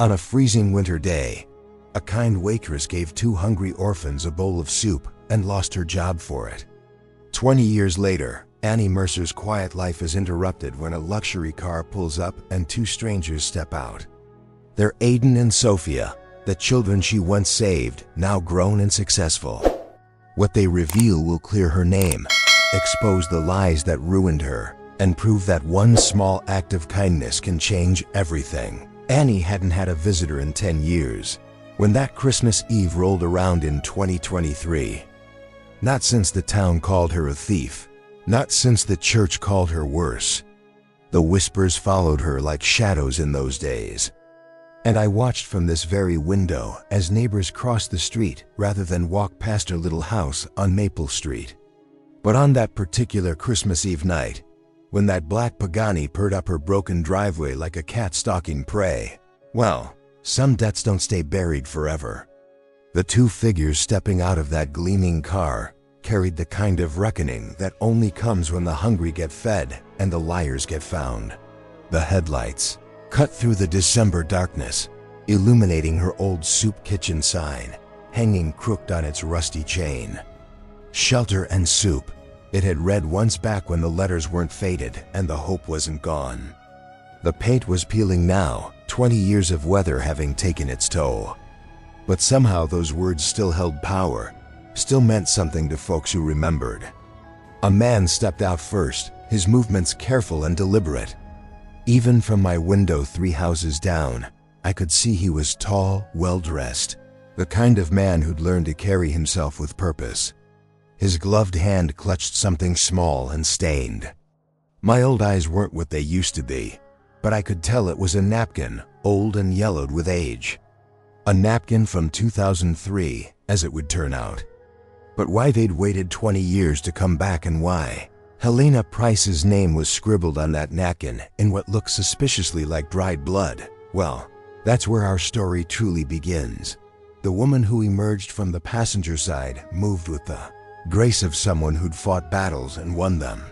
On a freezing winter day, a kind waitress gave 2 hungry orphans a bowl of soup and lost her job for it. 20 years later, Annie Mercer's quiet life is interrupted when a luxury car pulls up and 2 strangers step out. They're Aiden and Sophia, the children she once saved, now grown and successful. What they reveal will clear her name, expose the lies that ruined her, and prove that one small act of kindness can change everything. Annie hadn't had a visitor in 10 years when that Christmas Eve rolled around in 2023. Not since the town called her a thief. Not since the church called her worse. The whispers followed her like shadows in those days. And I watched from this very window as neighbors crossed the street rather than walk past her little house on Maple Street. But on that particular Christmas Eve night, when that black Pagani purred up her broken driveway like a cat stalking prey, well, some debts don't stay buried forever. The 2 figures stepping out of that gleaming car carried the kind of reckoning that only comes when the hungry get fed and the liars get found. The headlights cut through the December darkness, illuminating her old soup kitchen sign, hanging crooked on its rusty chain. Shelter and soup, it had read once back when the letters weren't faded and the hope wasn't gone. The paint was peeling now, 20 years of weather having taken its toll. But somehow those words still held power, still meant something to folks who remembered. A man stepped out first, his movements careful and deliberate. Even from my window 3 houses down, I could see he was tall, well-dressed, the kind of man who'd learned to carry himself with purpose. His gloved hand clutched something small and stained. My old eyes weren't what they used to be, but I could tell it was a napkin, old and yellowed with age. A napkin from 2003, as it would turn out. But why they'd waited 20 years to come back and why? Helena Price's name was scribbled on that napkin in what looked suspiciously like dried blood. Well, that's where our story truly begins. The woman who emerged from the passenger side moved with the grace of someone who'd fought battles and won them.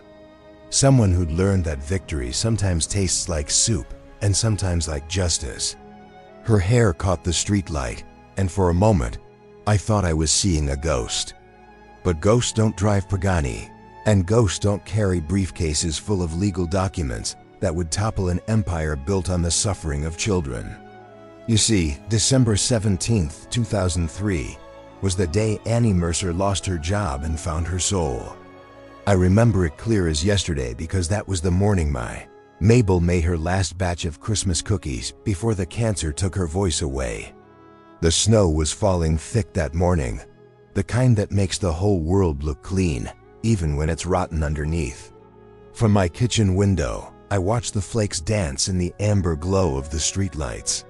Someone who'd learned that victory sometimes tastes like soup and sometimes like justice. Her hair caught the streetlight, and for a moment, I thought I was seeing a ghost. But ghosts don't drive Pagani, and ghosts don't carry briefcases full of legal documents that would topple an empire built on the suffering of children. You see, December 17th, 2003, was the day Annie Mercer lost her job and found her soul. I remember it clear as yesterday because that was the morning Mabel made her last batch of Christmas cookies before the cancer took her voice away. The snow was falling thick that morning, the kind that makes the whole world look clean, even when it's rotten underneath. From my kitchen window, I watched the flakes dance in the amber glow of the streetlights.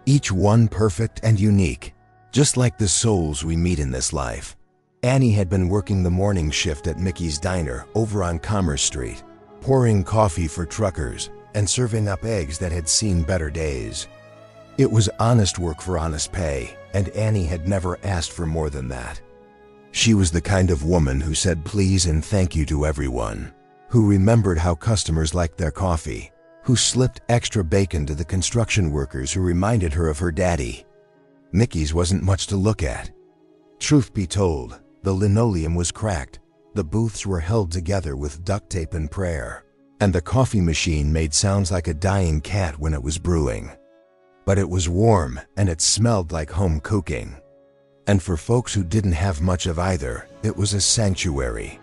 Each one perfect and unique, just like the souls we meet in this life. Annie had been working the morning shift at Mickey's Diner over on Commerce Street, pouring coffee for truckers and serving up eggs that had seen better days. It was honest work for honest pay, and Annie had never asked for more than that. She was the kind of woman who said please and thank you to everyone, who remembered how customers liked their coffee, who slipped extra bacon to the construction workers who reminded her of her daddy. Mickey's wasn't much to look at. Truth be told, the linoleum was cracked, the booths were held together with duct tape and prayer, and the coffee machine made sounds like a dying cat when it was brewing. But it was warm and it smelled like home cooking. And for folks who didn't have much of either, it was a sanctuary.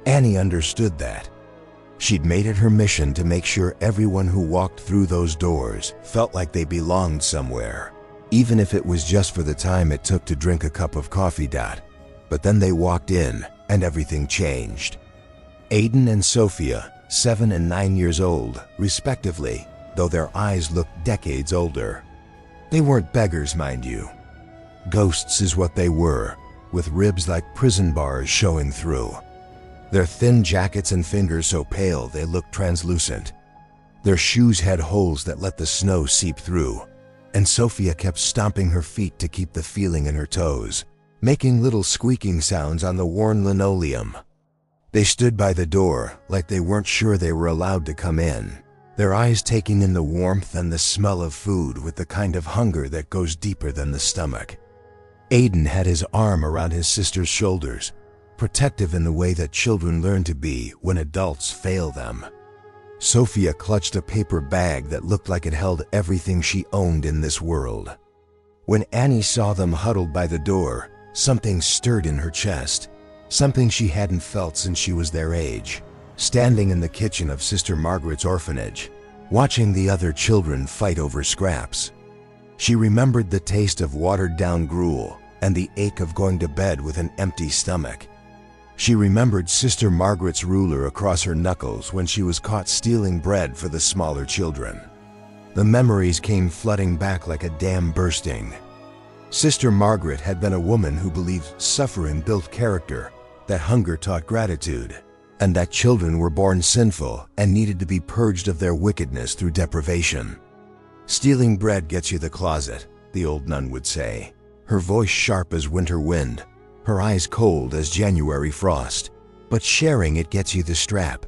Annie understood that. She'd made it her mission to make sure everyone who walked through those doors felt like they belonged somewhere, even if it was just for the time it took to drink a cup of coffee. But then they walked in, and everything changed. Aiden and Sophia, 7 and 9 years old, respectively, though their eyes looked decades older. They weren't beggars, mind you. Ghosts is what they were, with ribs like prison bars showing through. Their thin jackets and fingers so pale they looked translucent. Their shoes had holes that let the snow seep through, and Sophia kept stomping her feet to keep the feeling in her toes, making little squeaking sounds on the worn linoleum. They stood by the door like they weren't sure they were allowed to come in. their eyes taking in the warmth and the smell of food with the kind of hunger that goes deeper than the stomach. Aiden had his arm around his sister's shoulders, protective in the way that children learn to be when adults fail them. Sophia clutched a paper bag that looked like it held everything she owned in this world. When Annie saw them huddled by the door, something stirred in her chest, something she hadn't felt since she was their age. Standing in the kitchen of Sister Margaret's orphanage, watching the other children fight over scraps, she remembered the taste of watered-down gruel and the ache of going to bed with an empty stomach. She remembered Sister Margaret's ruler across her knuckles when she was caught stealing bread for the smaller children. The memories came flooding back like a dam bursting. Sister Margaret had been a woman who believed suffering built character, that hunger taught gratitude, and that children were born sinful and needed to be purged of their wickedness through deprivation. "Stealing bread gets you the closet," the old nun would say, her voice sharp as winter wind, her eyes cold as January frost. "But sharing it gets you the strap."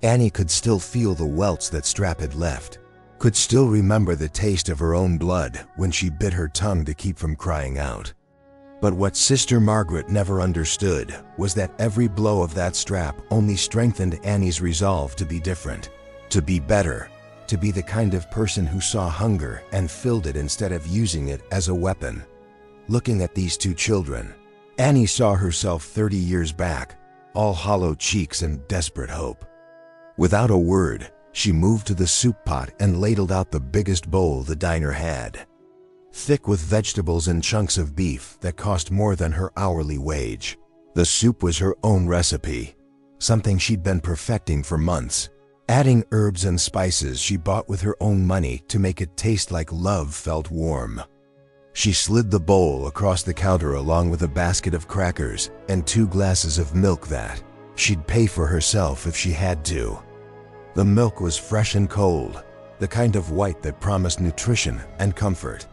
Annie could still feel the welts that strap had left, could still remember the taste of her own blood when she bit her tongue to keep from crying out. But what Sister Margaret never understood was that every blow of that strap only strengthened Annie's resolve to be different, to be better, to be the kind of person who saw hunger and filled it instead of using it as a weapon. Looking at these two children, Annie saw herself 30 years back, all hollow cheeks and desperate hope. Without a word, she moved to the soup pot and ladled out the biggest bowl the diner had. Thick with vegetables and chunks of beef that cost more than her hourly wage. The soup was her own recipe, something she'd been perfecting for months, adding herbs and spices she bought with her own money to make it taste like love felt warm. She slid the bowl across the counter along with a basket of crackers and 2 glasses of milk that she'd pay for herself if she had to. The milk was fresh and cold, the kind of white that promised nutrition and comfort.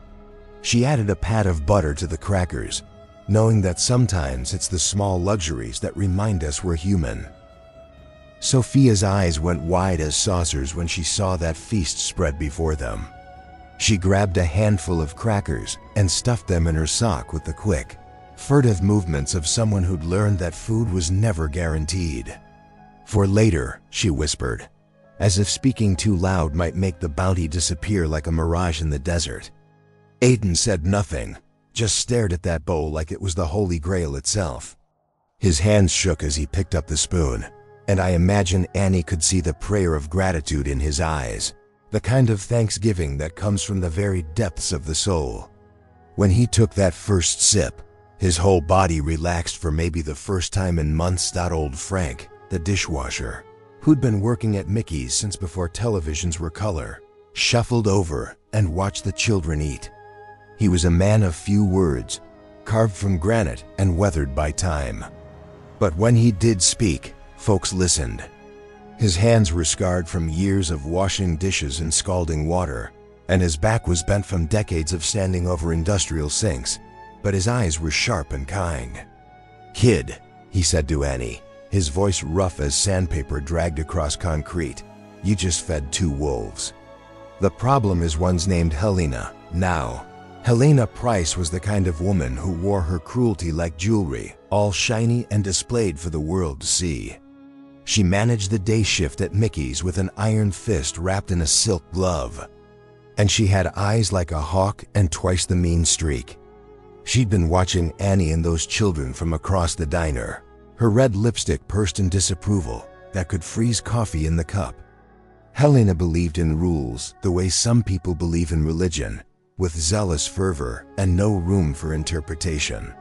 She added a pat of butter to the crackers, knowing that sometimes it's the small luxuries that remind us we're human. Sophia's eyes went wide as saucers when she saw that feast spread before them. She grabbed a handful of crackers and stuffed them in her sock with the quick, furtive movements of someone who'd learned that food was never guaranteed. "For later," she whispered, as if speaking too loud might make the bounty disappear like a mirage in the desert. Aiden said nothing, just stared at that bowl like it was the Holy Grail itself. His hands shook as he picked up the spoon, and I imagine Annie could see the prayer of gratitude in his eyes, the kind of thanksgiving that comes from the very depths of the soul. When he took that first sip, his whole body relaxed for maybe the first time in months. Old Frank, the dishwasher, who'd been working at Mickey's since before televisions were color, shuffled over and watched the children eat. He was a man of few words, carved from granite and weathered by time. But when he did speak, folks listened. His hands were scarred from years of washing dishes in scalding water, and his back was bent from decades of standing over industrial sinks, but his eyes were sharp and kind. "Kid," he said to Annie, his voice rough as sandpaper dragged across concrete, "you just fed 2 wolves. The problem is one's named Helena, now." Helena Price was the kind of woman who wore her cruelty like jewelry, all shiny and displayed for the world to see. She managed the day shift at Mickey's with an iron fist wrapped in a silk glove. And she had eyes like a hawk and twice the mean streak. She'd been watching Annie and those children from across the diner, her red lipstick pursed in disapproval that could freeze coffee in the cup. Helena believed in rules the way some people believe in religion, with zealous fervor and no room for interpretation.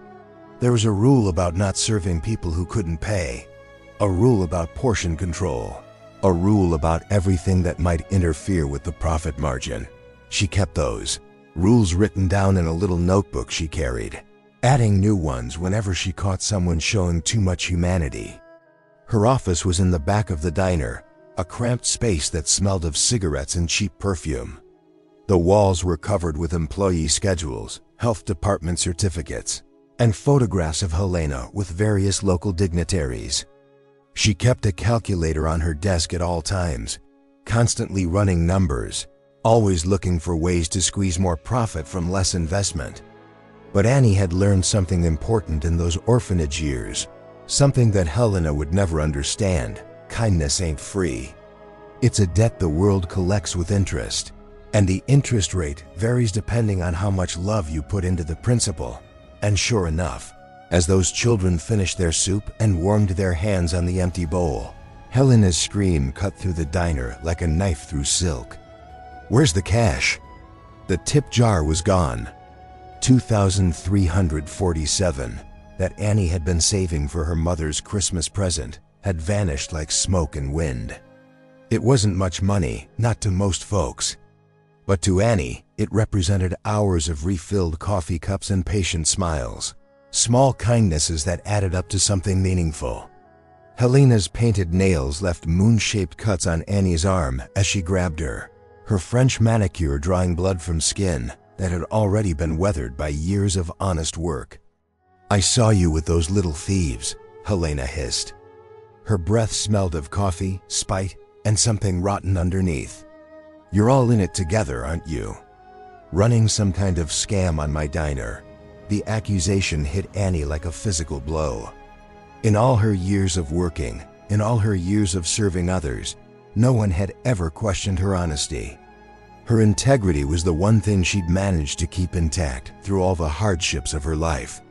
There was a rule about not serving people who couldn't pay, a rule about portion control, a rule about everything that might interfere with the profit margin. She kept those rules written down in a little notebook she carried, adding new ones whenever she caught someone showing too much humanity. Her office was in the back of the diner, a cramped space that smelled of cigarettes and cheap perfume. The walls were covered with employee schedules, health department certificates, and photographs of Helena with various local dignitaries. She kept a calculator on her desk at all times, constantly running numbers, always looking for ways to squeeze more profit from less investment. But Annie had learned something important in those orphanage years, something that Helena would never understand. Kindness ain't free. It's a debt the world collects with interest, and the interest rate varies depending on how much love you put into the principal. And sure enough, as those children finished their soup and warmed their hands on the empty bowl, Helena's scream cut through the diner like a knife through silk. "Where's the cash?" The tip jar was gone. $2,347 that Annie had been saving for her mother's Christmas present had vanished like smoke and wind. It wasn't much money, not to most folks. But to Annie, it represented hours of refilled coffee cups and patient smiles. Small kindnesses that added up to something meaningful. Helena's painted nails left moon-shaped cuts on Annie's arm as she grabbed her, her French manicure drawing blood from skin that had already been weathered by years of honest work. "I saw you with those little thieves," Helena hissed. Her breath smelled of coffee, spite, and something rotten underneath. "You're all in it together, aren't you? Running some kind of scam on my diner." The accusation hit Annie like a physical blow. In all her years of working, in all her years of serving others, no one had ever questioned her honesty. Her integrity was the one thing she'd managed to keep intact through all the hardships of her life.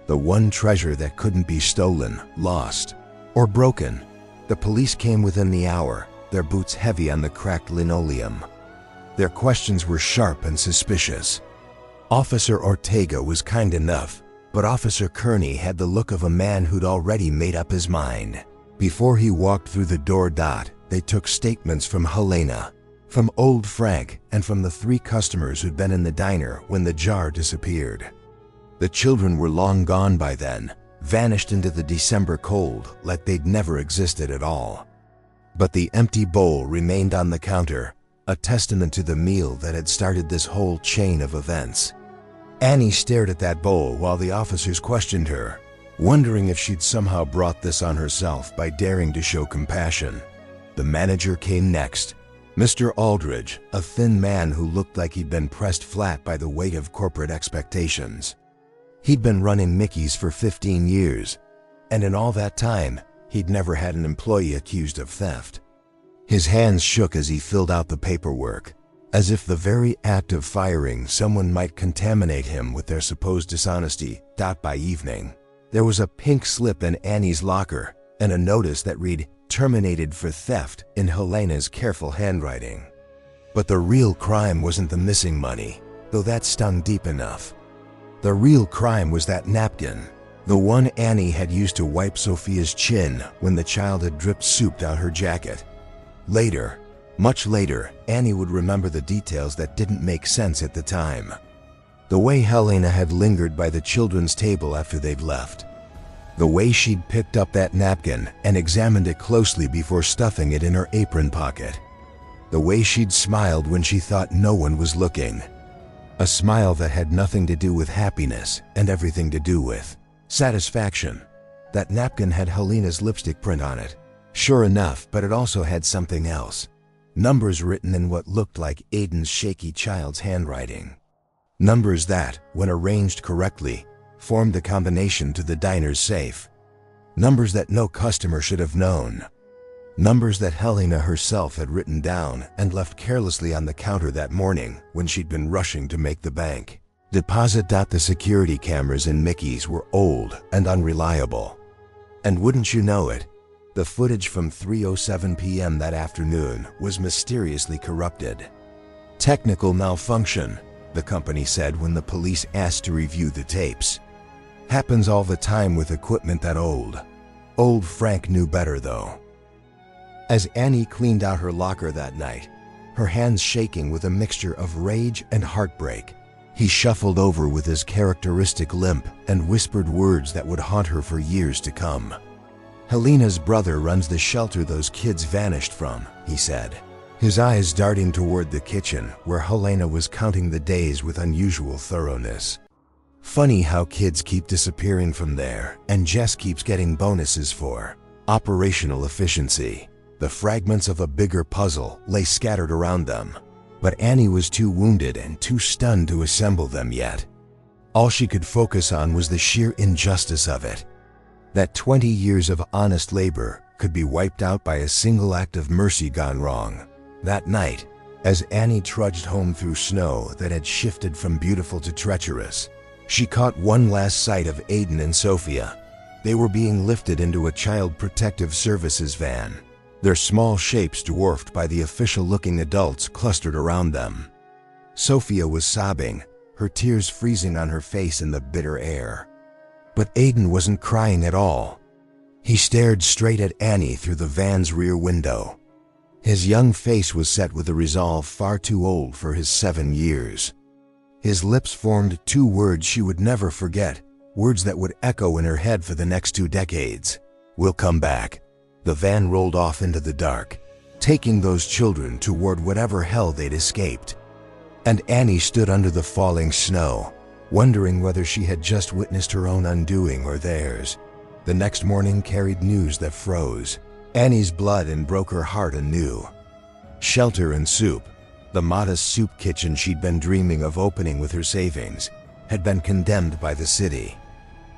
The one treasure that couldn't be stolen, lost, or broken. The police came within the hour, their boots heavy on the cracked linoleum. Their questions were sharp and suspicious. Officer Ortega was kind enough, but Officer Kearney had the look of a man who'd already made up his mind. Before he walked through the door, they took statements from Helena, from old Frank, and from the 3 customers who'd been in the diner when the jar disappeared. The children were long gone by then, vanished into the December cold like they'd never existed at all. But the empty bowl remained on the counter, a testament to the meal that had started this whole chain of events. Annie stared at that bowl while the officers questioned her, wondering if she'd somehow brought this on herself by daring to show compassion. The manager came next, Mr. Aldridge, a thin man who looked like he'd been pressed flat by the weight of corporate expectations. He'd been running Mickey's for 15 years, and in all that time, he'd never had an employee accused of theft. His hands shook as he filled out the paperwork, as if the very act of firing someone might contaminate him with their supposed dishonesty. By evening, there was a pink slip in Annie's locker and a notice that read, "Terminated for theft," in Helena's careful handwriting. But the real crime wasn't the missing money, though that stung deep enough. The real crime was that napkin, the one Annie had used to wipe Sophia's chin when the child had dripped soup down her jacket. Later, much later, Annie would remember the details that didn't make sense at the time. The way Helena had lingered by the children's table after they'd left. The way she'd picked up that napkin and examined it closely before stuffing it in her apron pocket. The way she'd smiled when she thought no one was looking. A smile that had nothing to do with happiness and everything to do with satisfaction. That napkin had Helena's lipstick print on it. Sure enough, but it also had something else. Numbers written in what looked like Aiden's shaky child's handwriting. Numbers that, when arranged correctly, formed the combination to the diner's safe. Numbers that no customer should have known. Numbers that Helena herself had written down and left carelessly on the counter that morning when she'd been rushing to make the bank deposit. The security cameras in Mickey's were old and unreliable. And wouldn't you know it, the footage from 3:07 p.m. that afternoon was mysteriously corrupted. "Technical malfunction," the company said when the police asked to review the tapes. "Happens all the time with equipment that old." Old Frank knew better, though. As Annie cleaned out her locker that night, her hands shaking with a mixture of rage and heartbreak, he shuffled over with his characteristic limp and whispered words that would haunt her for years to come. "Helena's brother runs the shelter those kids vanished from," he said, his eyes darting toward the kitchen where Helena was counting the days with unusual thoroughness. "Funny how kids keep disappearing from there and Jess keeps getting bonuses for operational efficiency." The fragments of a bigger puzzle lay scattered around them, but Annie was too wounded and too stunned to assemble them yet. All she could focus on was the sheer injustice of it. That 20 years of honest labor could be wiped out by a single act of mercy gone wrong. That night, as Annie trudged home through snow that had shifted from beautiful to treacherous, she caught one last sight of Aiden and Sophia. They were being lifted into a Child Protective Services van, their small shapes dwarfed by the official-looking adults clustered around them. Sophia was sobbing, her tears freezing on her face in the bitter air. But Aiden wasn't crying at all. He stared straight at Annie through the van's rear window. His young face was set with a resolve far too old for his 7 years. His lips formed 2 words she would never forget, words that would echo in her head for the next 2 decades. "We'll come back." The van rolled off into the dark, taking those children toward whatever hell they'd escaped. And Annie stood under the falling snow, wondering whether she had just witnessed her own undoing or theirs. The next morning carried news that froze Annie's blood and broke her heart anew. Shelter and Soup, the modest soup kitchen she'd been dreaming of opening with her savings, had been condemned by the city.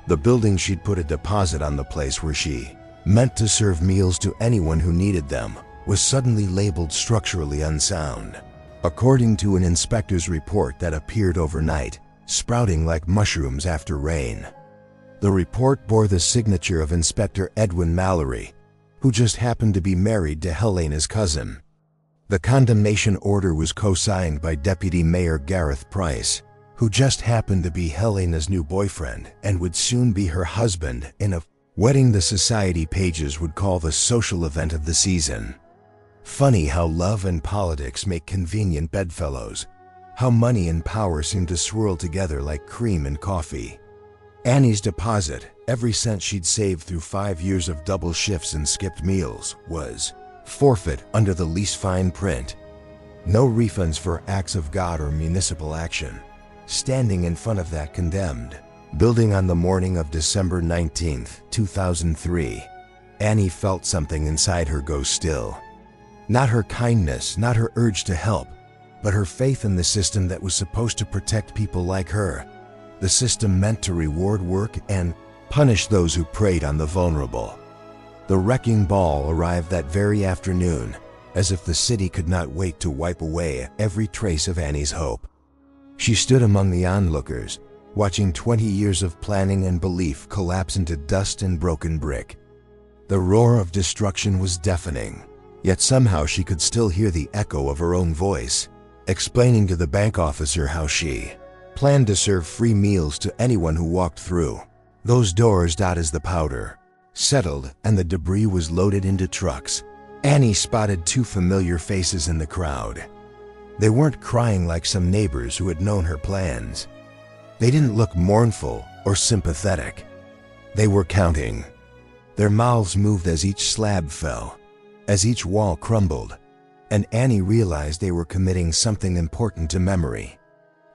The building she'd put a deposit on, the place where she meant to serve meals to anyone who needed them, was suddenly labeled structurally unsound. According to an inspector's report that appeared overnight, sprouting like mushrooms after rain. The report bore the signature of Inspector Edwin Mallory, who just happened to be married to Helena's cousin. The condemnation order was co-signed by Deputy Mayor Gareth Price, who just happened to be Helena's new boyfriend and would soon be her husband in a wedding the society pages would call the social event of the season. Funny how love and politics make convenient bedfellows, how money and power seem to swirl together like cream and coffee. Annie's deposit, every cent she'd saved through 5 years of double shifts and skipped meals, was forfeit under the lease fine print. No refunds for acts of God or municipal action. Standing in front of that condemned building on the morning of December 19th, 2003, Annie felt something inside her go still. Not her kindness, not her urge to help, but her faith in the system that was supposed to protect people like her. The system meant to reward work and punish those who preyed on the vulnerable. The wrecking ball arrived that very afternoon, as if the city could not wait to wipe away every trace of Annie's hope. She stood among the onlookers, watching 20 years of planning and belief collapse into dust and broken brick. The roar of destruction was deafening, yet somehow she could still hear the echo of her own voice, explaining to the bank officer how she planned to serve free meals to anyone who walked through those doors. As the powder settled and the debris was loaded into trucks, Annie spotted 2 familiar faces in the crowd. They weren't crying like some neighbors who had known her plans. They didn't look mournful or sympathetic. They were counting. Their mouths moved as each slab fell, as each wall crumbled, and Annie realized they were committing something important to memory.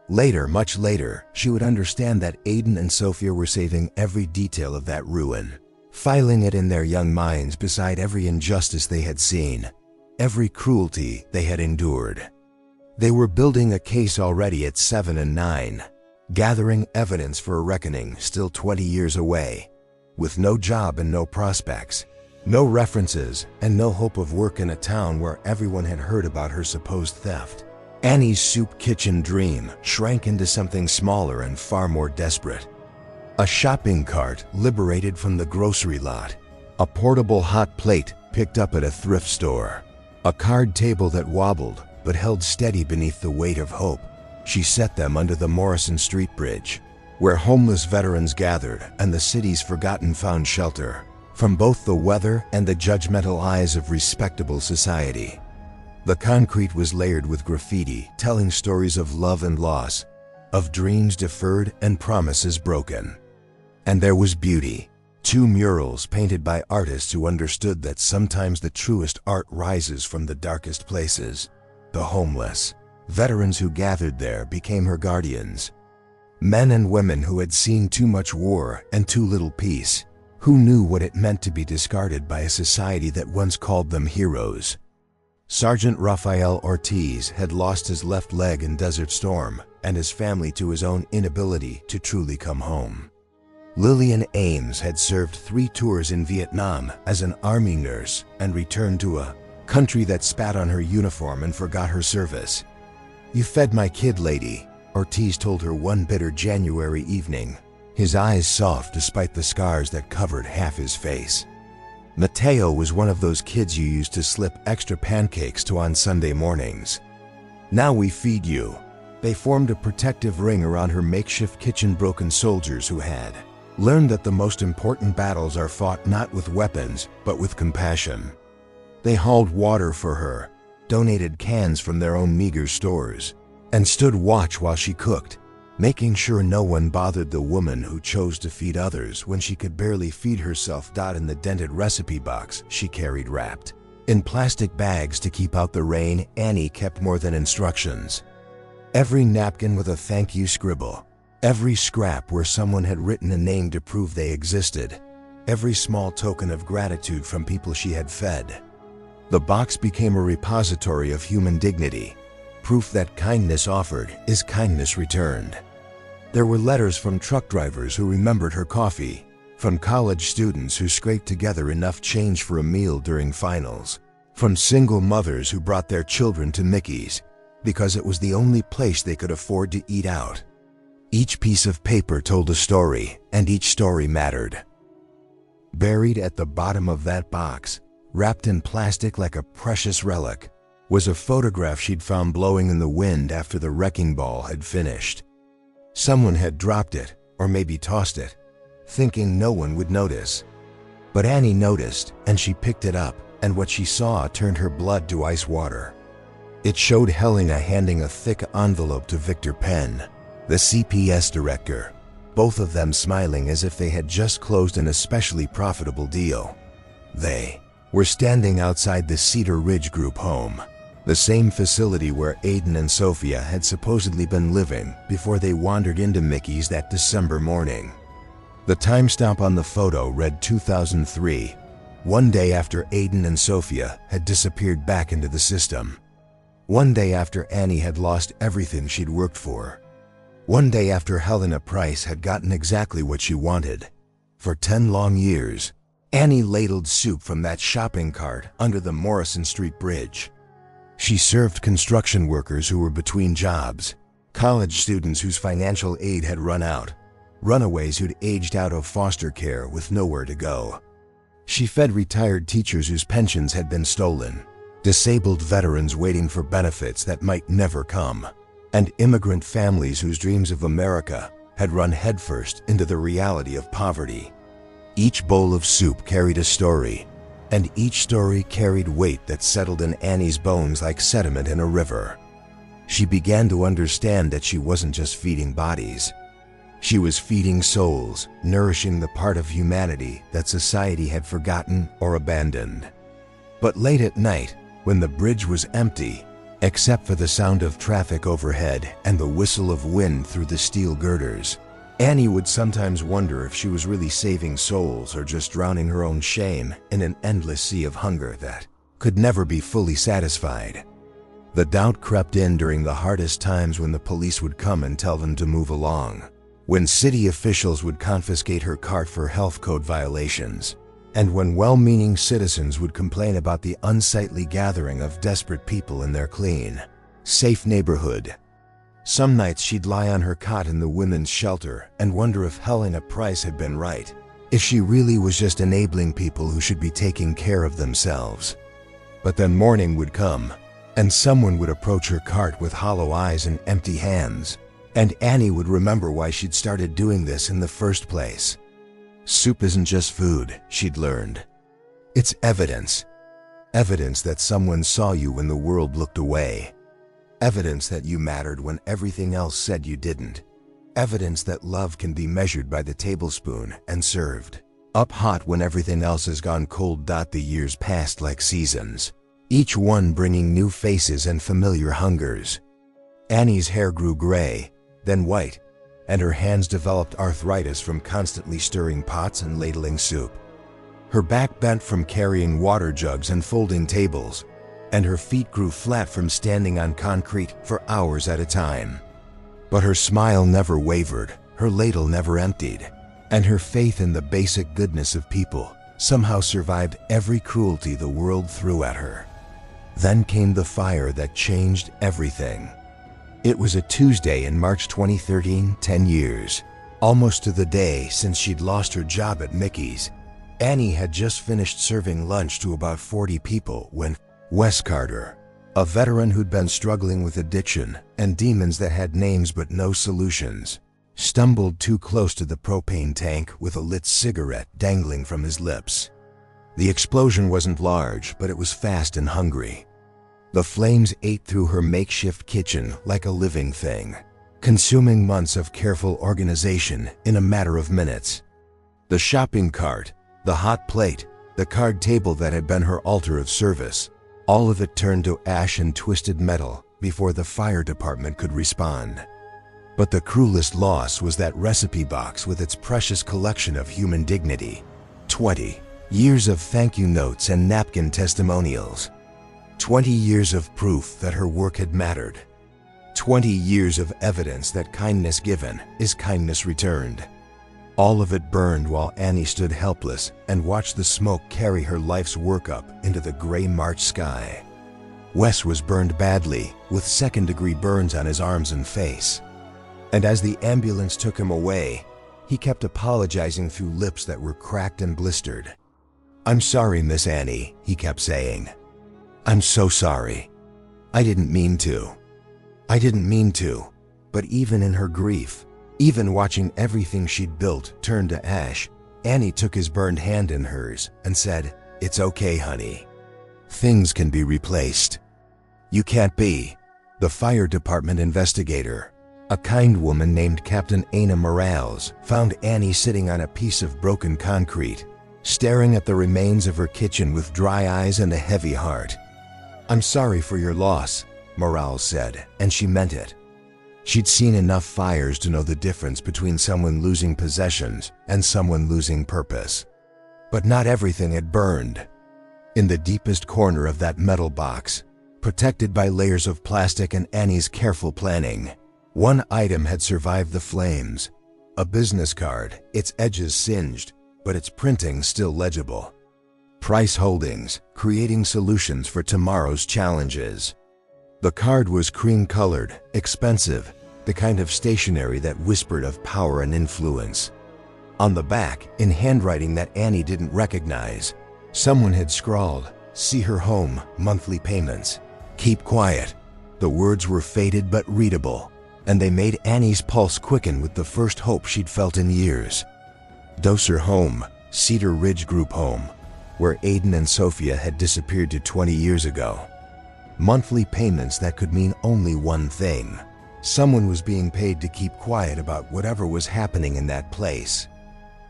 Later, much later, she would understand that Aiden and Sophia were saving every detail of that ruin, filing it in their young minds beside every injustice they had seen, every cruelty they had endured. They were building a case already at 7 and 9, gathering evidence for a reckoning still 20 years away, with no job and no prospects, no references, and no hope of work in a town where everyone had heard about her supposed theft. Annie's soup kitchen dream shrank into something smaller and far more desperate. A shopping cart liberated from the grocery lot, a portable hot plate picked up at a thrift store, a card table that wobbled but held steady beneath the weight of hope. She set them under the Morrison Street Bridge, where homeless veterans gathered and the city's forgotten found shelter from both the weather and the judgmental eyes of respectable society. The concrete was layered with graffiti telling stories of love and loss, of dreams deferred and promises broken. And there was beauty. 2 murals painted by artists who understood that sometimes the truest art rises from the darkest places. The homeless, veterans who gathered there became her guardians. Men and women who had seen too much war and too little peace. Who knew what it meant to be discarded by a society that once called them heroes? Sergeant Rafael Ortiz had lost his left leg in Desert Storm and his family to his own inability to truly come home. Lillian Ames had served 3 tours in Vietnam as an army nurse and returned to a country that spat on her uniform and forgot her service. "You fed my kid, lady," Ortiz told her one bitter January evening, his eyes soft despite the scars that covered half his face. Mateo was one of those kids you used to slip extra pancakes to on Sunday mornings. "Now we feed you." They formed a protective ring around her makeshift kitchen, broken soldiers who had learned that the most important battles are fought not with weapons, but with compassion. They hauled water for her, donated cans from their own meager stores, and stood watch while she cooked, making sure no one bothered the woman who chose to feed others when she could barely feed herself. In the dented recipe box she carried wrapped in plastic bags to keep out the rain, Annie kept more than instructions. Every napkin with a thank you scribble, every scrap where someone had written a name to prove they existed, every small token of gratitude from people she had fed. The box became a repository of human dignity, proof that kindness offered is kindness returned. There were letters from truck drivers who remembered her coffee, from college students who scraped together enough change for a meal during finals, from single mothers who brought their children to Mickey's because it was the only place they could afford to eat out. Each piece of paper told a story, and each story mattered. Buried at the bottom of that box, wrapped in plastic like a precious relic, was a photograph she'd found blowing in the wind after the wrecking ball had finished. Someone had dropped it, or maybe tossed it, thinking no one would notice. But Annie noticed, and she picked it up, and what she saw turned her blood to ice water. It showed Helena handing a thick envelope to Victor Penn, the CPS director, both of them smiling as if they had just closed an especially profitable deal. They were standing outside the Cedar Ridge group home, the same facility where Aiden and Sophia had supposedly been living before they wandered into Mickey's that December morning. The timestamp on the photo read 2003, one day after Aiden and Sophia had disappeared back into the system. One day after Annie had lost everything she'd worked for. One day after Helena Price had gotten exactly what she wanted. For 10 long years, Annie ladled soup from that shopping cart under the Morrison Street Bridge. She served construction workers who were between jobs, college students whose financial aid had run out, runaways who'd aged out of foster care with nowhere to go. She fed retired teachers whose pensions had been stolen, disabled veterans waiting for benefits that might never come, and immigrant families whose dreams of America had run headfirst into the reality of poverty. Each bowl of soup carried a story, and each story carried weight that settled in Annie's bones like sediment in a river. She began to understand that she wasn't just feeding bodies. She was feeding souls, nourishing the part of humanity that society had forgotten or abandoned. But late at night, when the bridge was empty, except for the sound of traffic overhead and the whistle of wind through the steel girders, Annie would sometimes wonder if she was really saving souls or just drowning her own shame in an endless sea of hunger that could never be fully satisfied. The doubt crept in during the hardest times, when the police would come and tell them to move along, when city officials would confiscate her cart for health code violations, and when well-meaning citizens would complain about the unsightly gathering of desperate people in their clean, safe neighborhood. Some nights she'd lie on her cot in the women's shelter and wonder if Helena Price had been right, if she really was just enabling people who should be taking care of themselves. But then morning would come, and someone would approach her cart with hollow eyes and empty hands, and Annie would remember why she'd started doing this in the first place. Soup isn't just food, she'd learned. It's evidence. Evidence that someone saw you when the world looked away. Evidence that you mattered when everything else said you didn't. Evidence that love can be measured by the tablespoon and served up hot when everything else has gone cold. The years passed like seasons, each one bringing new faces and familiar hungers. Annie's hair grew gray, then white, and her hands developed arthritis from constantly stirring pots and ladling soup. Her back bent from carrying water jugs and folding tables, and her feet grew flat from standing on concrete for hours at a time. But her smile never wavered, her ladle never emptied, and her faith in the basic goodness of people somehow survived every cruelty the world threw at her. Then came the fire that changed everything. It was a Tuesday in March 2013, 10 years, almost to the day since she'd lost her job at Mickey's. Annie had just finished serving lunch to about 40 people when Wes Carter, a veteran who'd been struggling with addiction and demons that had names but no solutions, stumbled too close to the propane tank with a lit cigarette dangling from his lips. The explosion wasn't large, but it was fast and hungry. The flames ate through her makeshift kitchen like a living thing, consuming months of careful organization in a matter of minutes. The shopping cart, the hot plate, the card table that had been her altar of service, all of it turned to ash and twisted metal before the fire department could respond. But the cruelest loss was that recipe box with its precious collection of human dignity. 20 years of thank you notes and napkin testimonials. 20 years of proof that her work had mattered. 20 years of evidence that kindness given is kindness returned. All of it burned while Annie stood helpless and watched the smoke carry her life's work up into the gray March sky. Wes was burned badly, with second-degree burns on his arms and face. And as the ambulance took him away, he kept apologizing through lips that were cracked and blistered. "I'm sorry, Miss Annie," he kept saying. "I'm so sorry. I didn't mean to. I didn't mean to." But even in her grief, even watching everything she'd built turn to ash, Annie took his burned hand in hers and said, "It's okay, honey. Things can be replaced." "You can't be." The fire department investigator, a kind woman named Captain Ana Morales, found Annie sitting on a piece of broken concrete, staring at the remains of her kitchen with dry eyes and a heavy heart. "I'm sorry for your loss," Morales said, and she meant it. She'd seen enough fires to know the difference between someone losing possessions and someone losing purpose. But not everything had burned. In the deepest corner of that metal box, protected by layers of plastic and Annie's careful planning, one item had survived the flames. A business card, its edges singed, but its printing still legible. Price Holdings, creating solutions for tomorrow's challenges. The card was cream-colored, expensive, the kind of stationery that whispered of power and influence. On the back, in handwriting that Annie didn't recognize, someone had scrawled, "See her home, monthly payments. Keep quiet." The words were faded but readable, and they made Annie's pulse quicken with the first hope she'd felt in years. Doser Home, Cedar Ridge Group Home, where Aiden and Sophia had disappeared to 20 years ago. Monthly payments that could mean only one thing. Someone was being paid to keep quiet about whatever was happening in that place.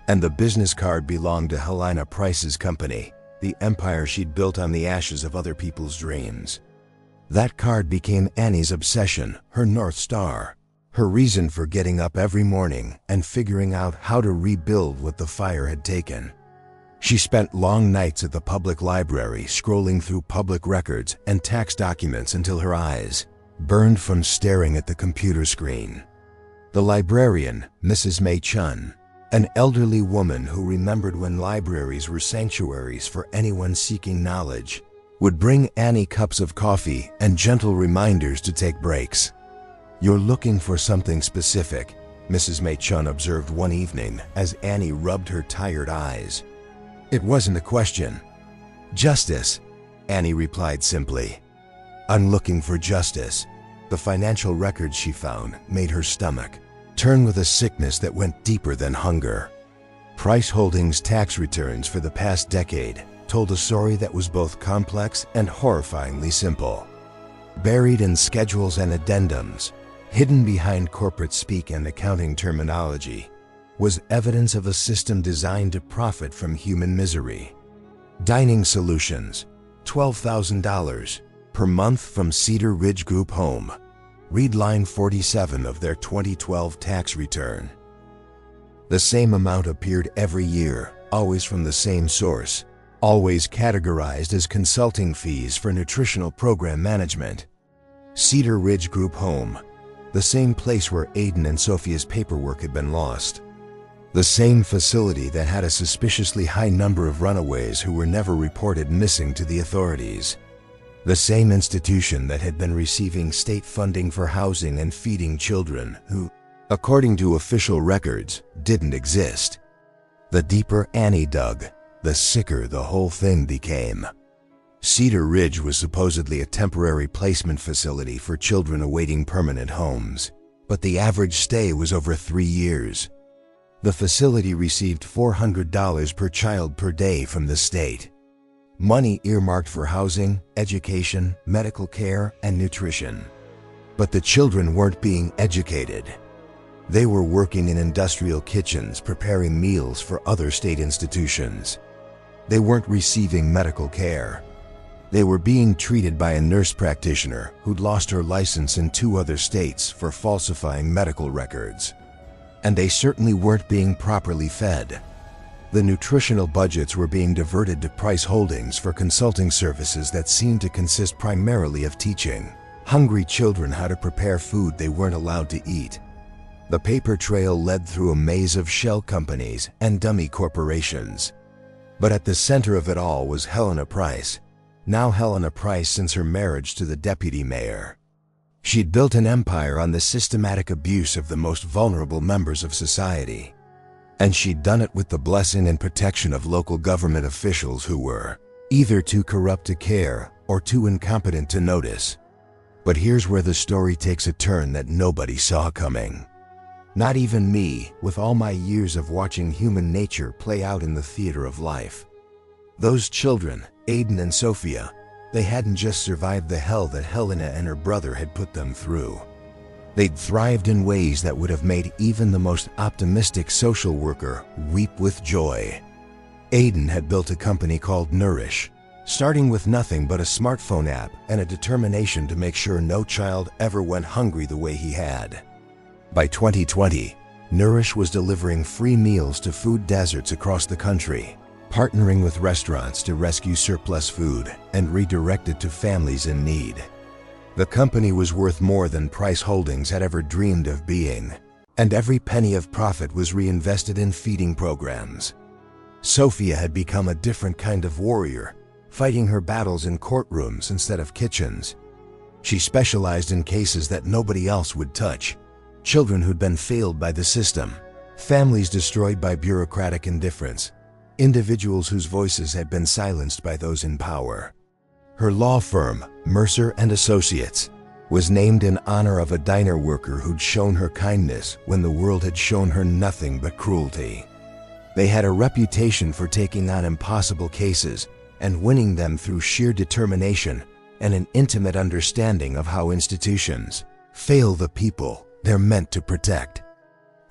And the business card belonged to Helena Price's company, the empire she'd built on the ashes of other people's dreams. That card became Annie's obsession, her North Star, her reason for getting up every morning and figuring out how to rebuild what the fire had taken. She spent long nights at the public library scrolling through public records and tax documents until her eyes burned from staring at the computer screen. The librarian, Mrs. May Chun, an elderly woman who remembered when libraries were sanctuaries for anyone seeking knowledge, would bring Annie cups of coffee and gentle reminders to take breaks. "You're looking for something specific," Mrs. May Chun observed one evening as Annie rubbed her tired eyes. It wasn't a question. "Justice," Annie replied simply. "I'm looking for justice." The financial records she found made her stomach turn with a sickness that went deeper than hunger. Price Holdings' tax returns for the past decade told a story that was both complex and horrifyingly simple. Buried in schedules and addendums, hidden behind corporate speak and accounting terminology, was evidence of a system designed to profit from human misery. Dining solutions, $12,000 per month from Cedar Ridge Group Home. Read line 47 of their 2012 tax return. The same amount appeared every year, always from the same source, always categorized as consulting fees for nutritional program management. Cedar Ridge Group Home, the same place where Aiden and Sophia's paperwork had been lost. The same facility that had a suspiciously high number of runaways who were never reported missing to the authorities. The same institution that had been receiving state funding for housing and feeding children who, according to official records, didn't exist. The deeper Annie dug, the sicker the whole thing became. Cedar Ridge was supposedly a temporary placement facility for children awaiting permanent homes, but the average stay was over 3 years. The facility received $400 per child per day from the state. Money earmarked for housing, education, medical care, and nutrition. But the children weren't being educated. They were working in industrial kitchens preparing meals for other state institutions. They weren't receiving medical care. They were being treated by a nurse practitioner who'd lost her license in 2 other states for falsifying medical records. And they certainly weren't being properly fed. The nutritional budgets were being diverted to Price Holdings for consulting services that seemed to consist primarily of teaching hungry children how to prepare food they weren't allowed to eat. The paper trail led through a maze of shell companies and dummy corporations. But at the center of it all was Helena Price. Now Helena Price since her marriage to the deputy mayor. She'd built an empire on the systematic abuse of the most vulnerable members of society. And she'd done it with the blessing and protection of local government officials who were either too corrupt to care or too incompetent to notice. But here's where the story takes a turn that nobody saw coming. Not even me, with all my years of watching human nature play out in the theater of life. Those children, Aiden and Sophia, they hadn't just survived the hell that Helena and her brother had put them through. They'd thrived in ways that would have made even the most optimistic social worker weep with joy. Aiden had built a company called Nourish, starting with nothing but a smartphone app and a determination to make sure no child ever went hungry the way he had. By 2020, Nourish was delivering free meals to food deserts across the country, partnering with restaurants to rescue surplus food and redirect it to families in need. The company was worth more than Price Holdings had ever dreamed of being, and every penny of profit was reinvested in feeding programs. Sophia had become a different kind of warrior, fighting her battles in courtrooms instead of kitchens. She specialized in cases that nobody else would touch, children who'd been failed by the system, families destroyed by bureaucratic indifference, individuals whose voices had been silenced by those in power. Her law firm, Mercer and Associates, was named in honor of a diner worker who'd shown her kindness when the world had shown her nothing but cruelty. They had a reputation for taking on impossible cases and winning them through sheer determination and an intimate understanding of how institutions fail the people they're meant to protect.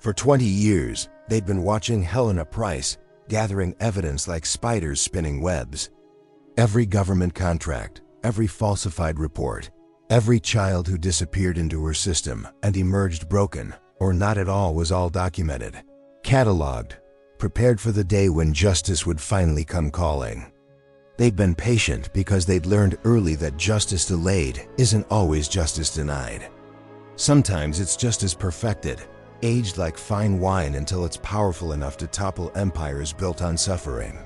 For 20 years, they'd been watching Helena Price gathering evidence like spiders spinning webs. Every government contract, every falsified report, every child who disappeared into her system and emerged broken or not at all was all documented, cataloged, prepared for the day when justice would finally come calling. They'd been patient because they'd learned early that justice delayed isn't always justice denied. Sometimes it's justice perfected, aged like fine wine until it's powerful enough to topple empires built on suffering.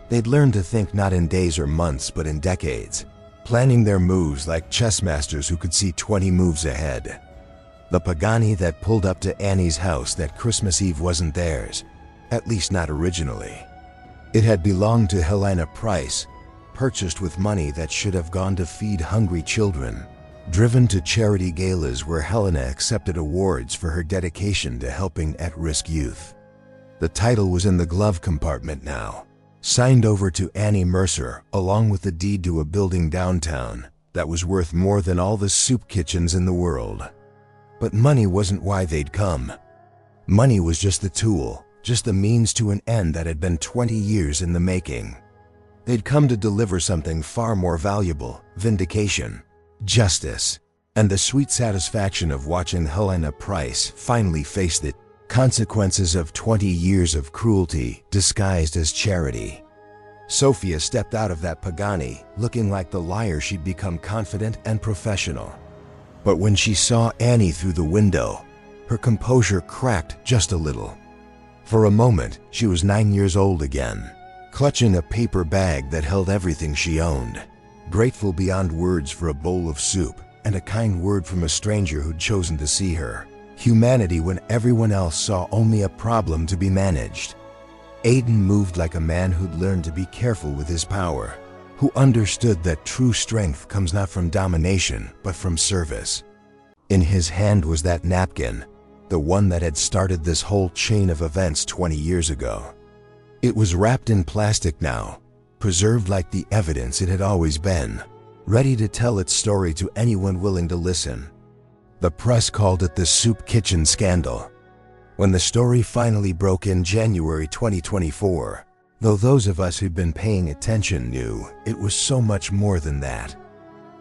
They'd learned to think not in days or months but in decades, planning their moves like chess masters who could see 20 moves ahead. The Pagani that pulled up to Annie's house that Christmas Eve wasn't theirs, at least not originally. It had belonged to Helena Price, purchased with money that should have gone to feed hungry children, driven to charity galas where Helena accepted awards for her dedication to helping at-risk youth. The title was in the glove compartment now, signed over to Annie Mercer along with the deed to a building downtown that was worth more than all the soup kitchens in the world. But money wasn't why they'd come. Money was just the tool, just the means to an end that had been 20 years in the making. They'd come to deliver something far more valuable: vindication, justice. and the sweet satisfaction of watching Helena Price finally face the consequences of 20 years of cruelty disguised as charity. Sophia stepped out of that Pagani looking like the liar she'd become, confident and professional. But when she saw Annie through the window, her composure cracked just a little. For a moment, she was 9 years old again, clutching a paper bag that held everything she owned, grateful beyond words for a bowl of soup and a kind word from a stranger who'd chosen to see her humanity when everyone else saw only a problem to be managed. Aiden moved like a man who'd learned to be careful with his power, who understood that true strength comes not from domination but from service. In his hand was that napkin, the one that had started this whole chain of events 20 years ago. It was wrapped in plastic now, preserved like the evidence it had always been, ready to tell its story to anyone willing to listen. The press called it the Soup Kitchen Scandal. When the story finally broke in January 2024, though those of us who'd been paying attention knew it was so much more than that.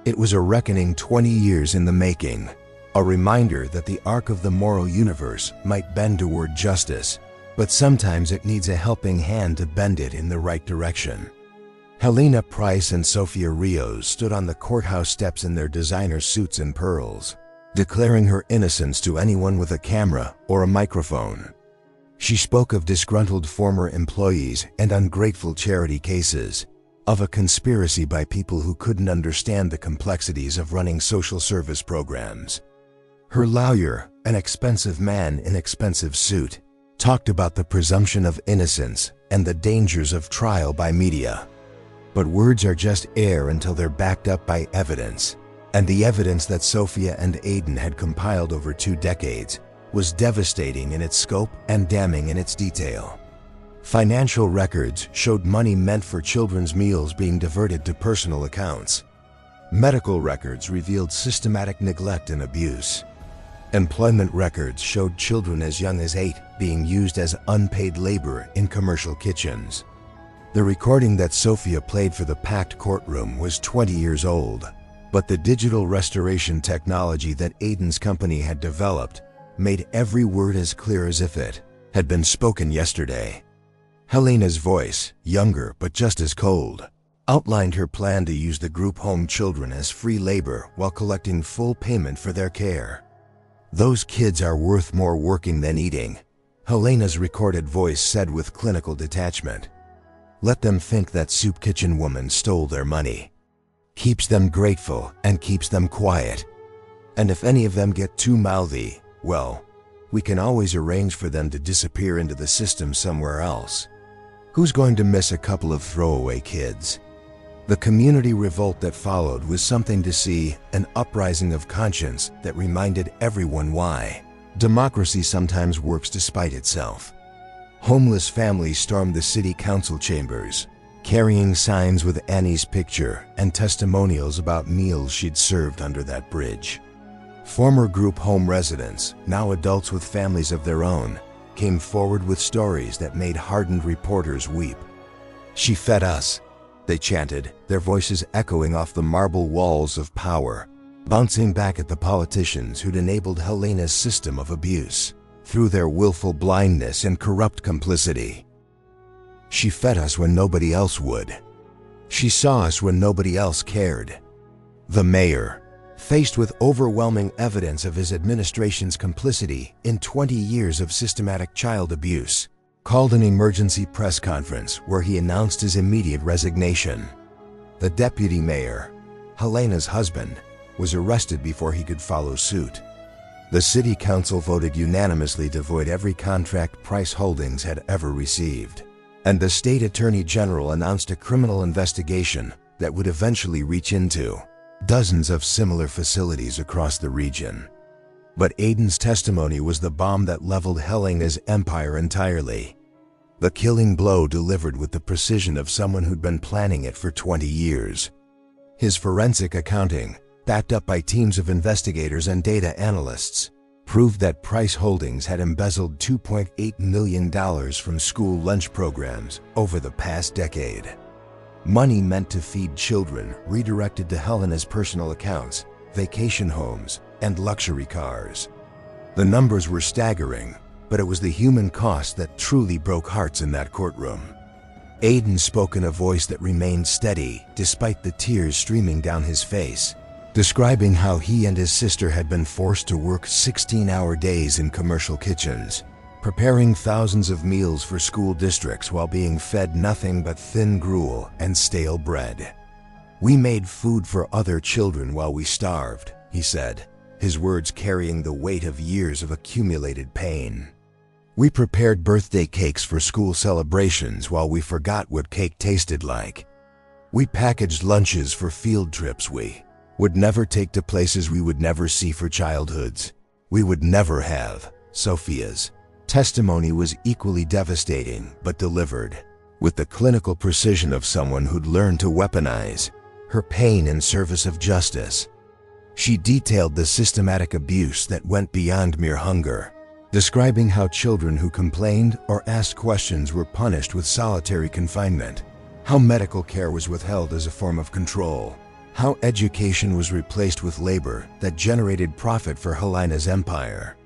It was a reckoning 20 years in the making, a reminder that the arc of the moral universe might bend toward justice, but sometimes it needs a helping hand to bend it in the right direction. Helena Price and Sophia Rios stood on the courthouse steps in their designer suits and pearls, declaring her innocence to anyone with a camera or a microphone. She spoke of disgruntled former employees and ungrateful charity cases, of a conspiracy by people who couldn't understand the complexities of running social service programs. Her lawyer, an expensive man in expensive suit, talked about the presumption of innocence and the dangers of trial by media. But words are just air until they're backed up by evidence. And the evidence that Sophia and Aiden had compiled over 2 decades was devastating in its scope and damning in its detail. Financial records showed money meant for children's meals being diverted to personal accounts. Medical records revealed systematic neglect and abuse. Employment records showed children as young as 8 being used as unpaid labor in commercial kitchens. The recording that Sophia played for the packed courtroom was 20 years old. But the digital restoration technology that Aiden's company had developed made every word as clear as if it had been spoken yesterday. Helena's voice, younger but just as cold, outlined her plan to use the group home children as free labor while collecting full payment for their care. "Those kids are worth more working than eating," Helena's recorded voice said with clinical detachment. "Let them think that soup kitchen woman stole their money. Keeps them grateful and keeps them quiet. And if any of them get too mouthy, well, we can always arrange for them to disappear into the system somewhere else. Who's going to miss a couple of throwaway kids?" The community revolt that followed was something to see, an uprising of conscience that reminded everyone why democracy sometimes works despite itself. Homeless families stormed the city council chambers, carrying signs with Annie's picture and testimonials about meals she'd served under that bridge. Former group home residents, now adults with families of their own, came forward with stories that made hardened reporters weep. "She fed us," they chanted, their voices echoing off the marble walls of power, bouncing back at the politicians who'd enabled Helena's system of abuse through their willful blindness and corrupt complicity. "She fed us when nobody else would. She saw us when nobody else cared." The mayor, faced with overwhelming evidence of his administration's complicity in 20 years of systematic child abuse, called an emergency press conference where he announced his immediate resignation. The deputy mayor, Helena's husband, was arrested before he could follow suit. The city council voted unanimously to void every contract Price Holdings had ever received. And the state attorney general announced a criminal investigation that would eventually reach into dozens of similar facilities across the region. But Aiden's testimony was the bomb that leveled Helena's empire entirely. The killing blow delivered with the precision of someone who'd been planning it for 20 years. His forensic accounting, backed up by teams of investigators and data analysts, proved that Price Holdings had embezzled $2.8 million from school lunch programs over the past decade. Money meant to feed children redirected to Helena's personal accounts, vacation homes, and luxury cars. The numbers were staggering, but it was the human cost that truly broke hearts in that courtroom. Aiden spoke in a voice that remained steady despite the tears streaming down his face, describing how he and his sister had been forced to work 16-hour days in commercial kitchens, preparing thousands of meals for school districts while being fed nothing but thin gruel and stale bread. "We made food for other children while we starved," he said, his words carrying the weight of years of accumulated pain. "We prepared birthday cakes for school celebrations while we forgot what cake tasted like. We packaged lunches for field trips we would never take to places we would never see for childhoods we would never have." Sophia's testimony was equally devastating but delivered with the clinical precision of someone who'd learned to weaponize her pain in service of justice. She detailed the systematic abuse that went beyond mere hunger, describing how children who complained or asked questions were punished with solitary confinement, how medical care was withheld as a form of control, how education was replaced with labor that generated profit for Helena's empire.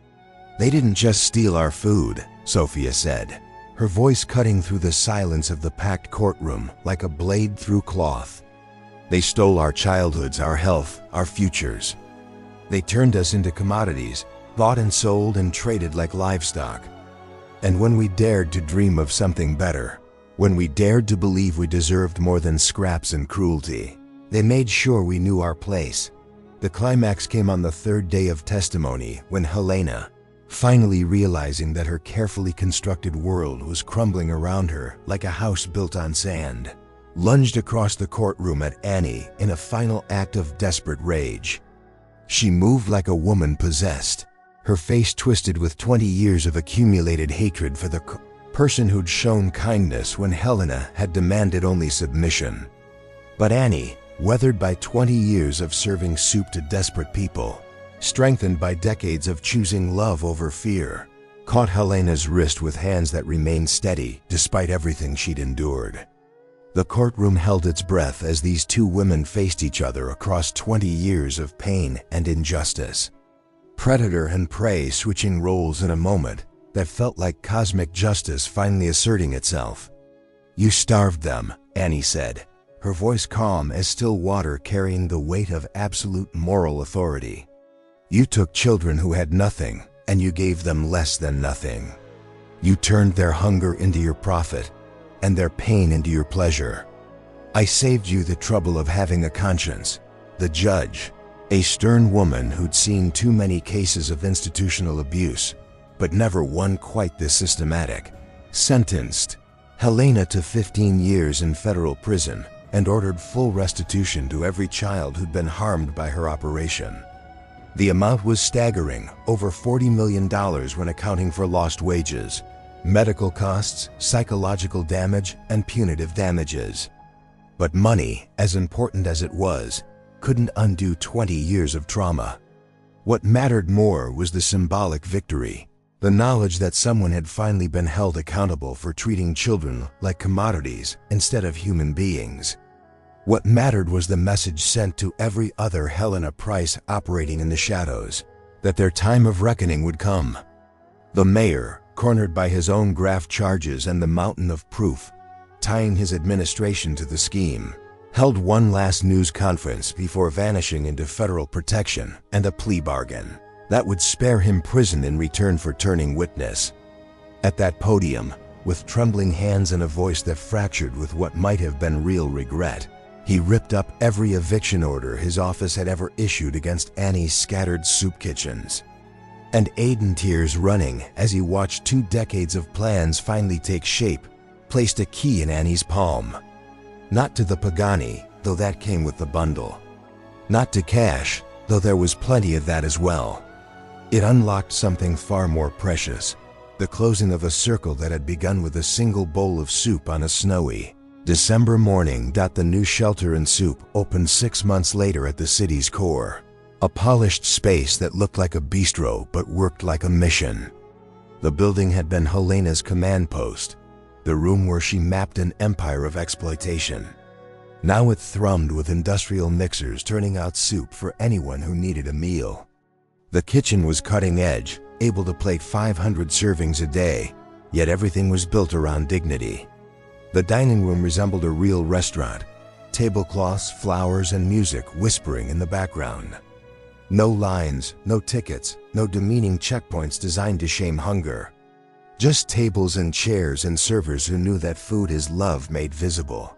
"They didn't just steal our food," Sophia said, her voice cutting through the silence of the packed courtroom like a blade through cloth. "They stole our childhoods, our health, our futures. They turned us into commodities, bought and sold and traded like livestock. And when we dared to dream of something better, when we dared to believe we deserved more than scraps and cruelty, they made sure we knew our place." The climax came on the third day of testimony when Helena, finally realizing that her carefully constructed world was crumbling around her like a house built on sand, lunged across the courtroom at Annie in a final act of desperate rage. She moved like a woman possessed, her face twisted with 20 years of accumulated hatred for the person who'd shown kindness when Helena had demanded only submission. But Annie, weathered by 20 years of serving soup to desperate people, strengthened by decades of choosing love over fear, caught Helena's wrist with hands that remained steady despite everything she'd endured. The courtroom held its breath as these two women faced each other across 20 years of pain and injustice. Predator and prey switching roles in a moment that felt like cosmic justice finally asserting itself. "You starved them," Annie said, her voice calm as still water carrying the weight of absolute moral authority. "You took children who had nothing, and you gave them less than nothing. You turned their hunger into your profit, and their pain into your pleasure. I saved you the trouble of having a conscience." The judge, a stern woman who'd seen too many cases of institutional abuse, but never one quite this systematic, sentenced Helena to 15 years in federal prison and ordered full restitution to every child who'd been harmed by her operation. The amount was staggering, over $40 million when accounting for lost wages, medical costs, psychological damage, and punitive damages. But money, as important as it was, couldn't undo 20 years of trauma. What mattered more was the symbolic victory, the knowledge that someone had finally been held accountable for treating children like commodities instead of human beings. What mattered was the message sent to every other Helena Price operating in the shadows, that their time of reckoning would come. The mayor, cornered by his own graft charges and the mountain of proof, tying his administration to the scheme, held one last news conference before vanishing into federal protection and a plea bargain that would spare him prison in return for turning witness. At that podium, with trembling hands and a voice that fractured with what might have been real regret, he ripped up every eviction order his office had ever issued against Annie's scattered soup kitchens. And Aiden, tears running as he watched 2 decades of plans finally take shape, placed a key in Annie's palm. Not to the Pagani, though that came with the bundle. Not to cash, though there was plenty of that as well. It unlocked something far more precious, the closing of a circle that had begun with a single bowl of soup on a snowy December morning. The new shelter and soup opened 6 months later at the city's core, a polished space that looked like a bistro but worked like a mission. The building had been Helena's command post, the room where she mapped an empire of exploitation. Now it thrummed with industrial mixers turning out soup for anyone who needed a meal. The kitchen was cutting edge, able to plate 500 servings a day, yet everything was built around dignity. The dining room resembled a real restaurant, tablecloths, flowers, and music whispering in the background. No lines, no tickets, no demeaning checkpoints designed to shame hunger. Just tables and chairs and servers who knew that food is love made visible.